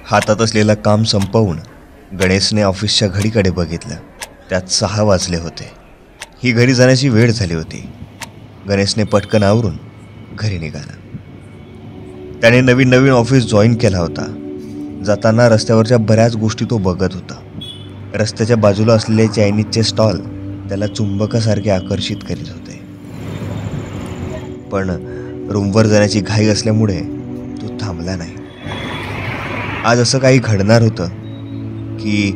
हातात असलेलं काम संपवून गणेशने ऑफिसच्या घडीकडे बघितलं. त्यात 6 वाजले होते. ही घरी जाण्याची वेळ झाली होती. गणेशने पटकन आवरून घरी निघाला. त्याने नवीन ऑफिस जॉईन केला होता. जाताना रस्त्यावरच्या बऱ्याच गोष्टी तो बघत होता. रस्त्याच्या बाजूला असलेले चायनीजचे स्टॉल त्याला चुंबकासारखे आकर्षित करीत होते. पण रूमवर जाण्याची घाई असल्यामुळे तो थांबला नाही. आज असं काही घडणार होतं की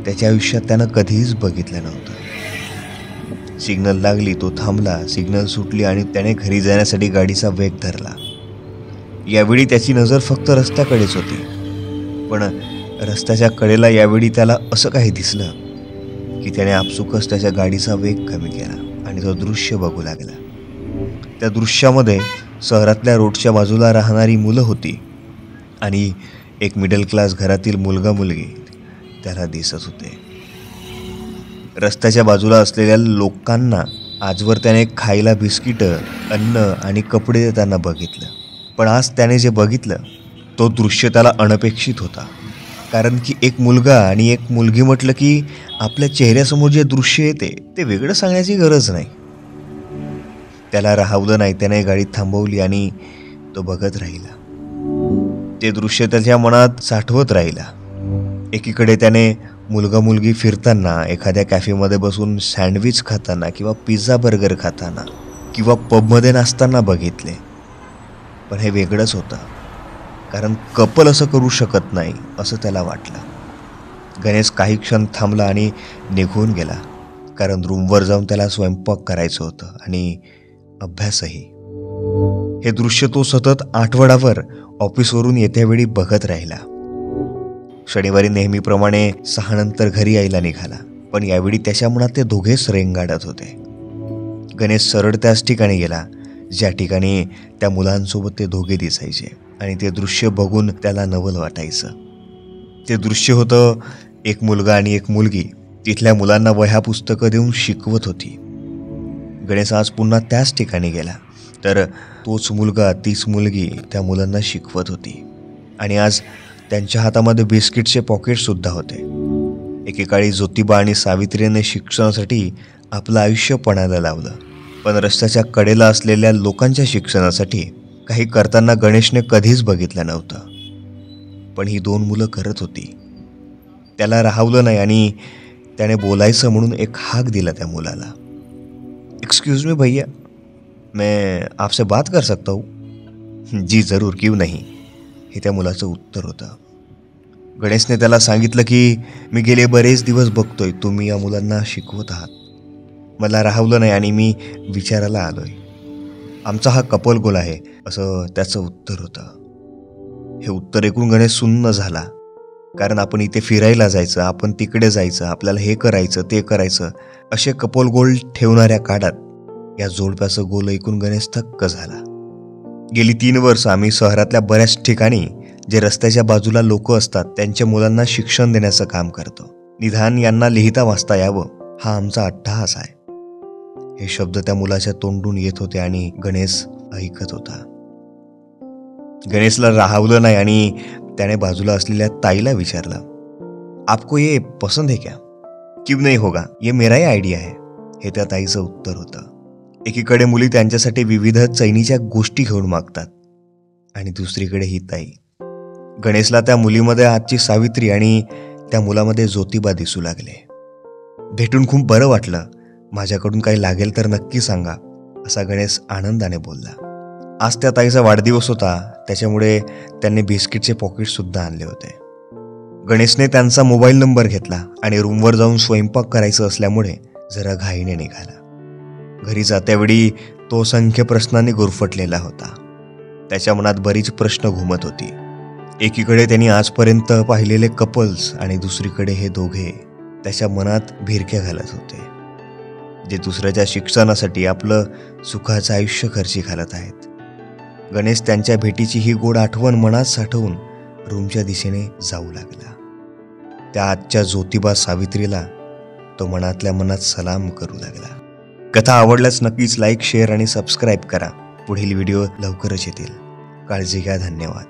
त्याच्या आयुष्यात त्यानं कधीच बघितलं नव्हतं. सिग्नल लागली, तो थांबला. सिग्नल सुटली आणि त्याने घरी जाण्यासाठी गाडीचा वेग धरला. यावेळी त्याची नजर फक्त रस्त्याकडेच होती. पण रस्त्याच्या कडेला यावेळी त्याला असं काही दिसलं की त्याने आपसुकच त्याच्या गाडीचा वेग कमी केला आणि तो दृश्य बघू लागला. त्या दृश्यामध्ये शहरातल्या रोडच्या बाजूला राहणारी मुलं होती आणि एक मिडल क्लास घरातील मुलगा मुलगी त्याला दिसत होते. रस्त्याच्या बाजूला असलेल्या लोकांना आजवर त्याने खायला बिस्किटं, अन्न आणि कपडे देताना बघितलं. पण आज त्याने जे बघितलं तो दृश्य त्याला अनपेक्षित होता. कारण की एक मुलगा आणि एक मुलगी म्हटलं की आपल्या चेहऱ्यासमोर जे दृश्य येते ते वेगळं सांगण्याची गरज नाही. त्याला राहवलं नाही. त्याने गाडी थांबवली आणि तो बघत राहिला. ते दृश्य त्याच्या मनात साठवत राहिला. एकीकडे त्याने मुलगा मुलगी फिरताना, एखाद्या कॅफेमध्ये बसून सँडविच खाताना किंवा पिझ्झा बर्गर खाताना किंवा पबमध्ये नाचताना बघितले. पण हे वेगळंच होतं. कारण कपल असं करू शकत नाही असं त्याला वाटलं. गणेश काही क्षण थांबला आणि निघून गेला. कारण रूमवर जाऊन त्याला स्वयंपाक करायचं होतं आणि अभ्यासही. हे दृश्य तो सतत आठवडाभर ऑफिसवरून येत्यावेळी बघत राहिला. शनिवारी नेहमीप्रमाणे 6 नंतर घरी यायला निघाला. पण यावेळी त्याच्या मनात ते दोघेच रेंगाळत होते. गणेश सरळ त्याच ठिकाणी गेला ज्या ठिकाणी त्या मुलांसोबत ते दोघे दिसायचे आणि ते दृश्य बघून त्याला नवल वाटायचं. ते दृश्य होतं एक मुलगा आणि एक मुलगी तिथल्या मुलांना वह्या पुस्तकं देऊन शिकवत होती. गणेश आज पुन्हा त्याच ठिकाणी गेला तर तोच मुलगा, तीच मुलगी त्या मुलांना शिकवत होती. आणि आज त्यांच्या हातामध्ये बिस्किटचे पॉकेटसुद्धा होते. एकेकाळी ज्योतिबा आणि सावित्रीने शिक्षणासाठी आपलं आयुष्य पणाला लावलं. पण रस्त्याच्या कडेला असलेल्या लोकांच्या शिक्षणासाठी काही करताना गणेशने कधीच बघितलं नव्हतं. पण ही 2 मुलं करत होती. त्याला राहवलं नाही आणि त्याने बोलायचं म्हणून एक हाक दिला त्या मुलाला. एक्सक्यूज मी भैया, मैं आपसे बात कर सकता हूँ? जी जरूर, क्यों नहीं, हे त्या मुलाचं उत्तर होतं. गणेशने त्याला सांगितलं की मी गेले बरेच दिवस बघतोय तुम्ही या मुलांना शिकवत आहात. मला राहवलं नाही आणि मी विचारायला आलोय. आमचा हा कपल गोल आहे, असं त्याचं उत्तर होतं. हे उत्तर ऐकून गणेश सुन्न झाला. कारण आपण इथे फिरायला जायचं, आपण तिकडे जायचं, आपल्याला हे करायचं ते करायचं असे कपल गोल ठेवणाऱ्या काळात या जोडप्याचं गोल ऐकून गणेश थक्क झाला. गेली 3 वर्ष आम्ही शहरातल्या बऱ्याच ठिकाणी जे रस्त्याच्या बाजूला लोक असतात त्यांच्या मुलांना शिक्षण देण्याचं काम करतो. निदान यांना लिहिता वाचता यावं हा आमचा अट्टहास आहे. हे शब्द त्या मुलाच्या तोंडून येत होते आणि गणेश ऐकत होता. गणेशला राहवलं नाही आणि त्याने बाजूला असलेल्या ताईला विचारलं, आपको ये पसंद है क्या? क्यों नहीं होगा, ये मेरा ही आयडिया है, हे त्या ताईचं उत्तर होतं. एकीकडे मुली त्यांच्यासाठी विविध चैनीच्या गोष्टी घेऊन मागतात आणि दुसरीकडे ही ताई. गणेशला त्या मुलीमध्ये आजची सावित्री आणि त्या मुलामध्ये ज्योतिबा दिसू लागले. भेटून खूप बरं वाटलं. माझ्याकडून काही लागेल तर नक्की सांगा, असा गणेश आनंदाने बोलला. आज त्या ताईचा वाढदिवस होता, त्याच्यामुळे त्यांनी बिस्किटचे पॉकेटसुद्धा आणले होते. गणेशने त्यांचा मोबाईल नंबर घेतला आणि रूमवर जाऊन स्वयंपाक करायचं असल्यामुळे जरा घाईने निघाला. घरी जात्यावेळी तो असंख्य प्रश्नांनी गुरफटलेला होता. त्याच्या मनात बरीच प्रश्न घुमत होती. एकीकडे त्यांनी आजपर्यंत पाहिलेले कपल्स आणि दुसरीकडे हे दोघे त्याच्या मनात भिरक्या घालत होते, जे दुसऱ्याच्या शिक्षणासाठी आपलं सुखाचं आयुष्य खर्ची घालत आहेत. गणेश त्यांच्या भेटीची ही गोड आठवण मनात साठवून रूमच्या दिशेने जाऊ लागला. त्या आजच्या ज्योतिबा सावित्रीला तो मनातल्या मनात सलाम करू लागला. कथा आवडल्यास नक्कीच लाईक, शेअर आणि सबस्क्राईब करा. पुढील व्हिडिओ लवकरच येतील. काळजी घ्या. धन्यवाद.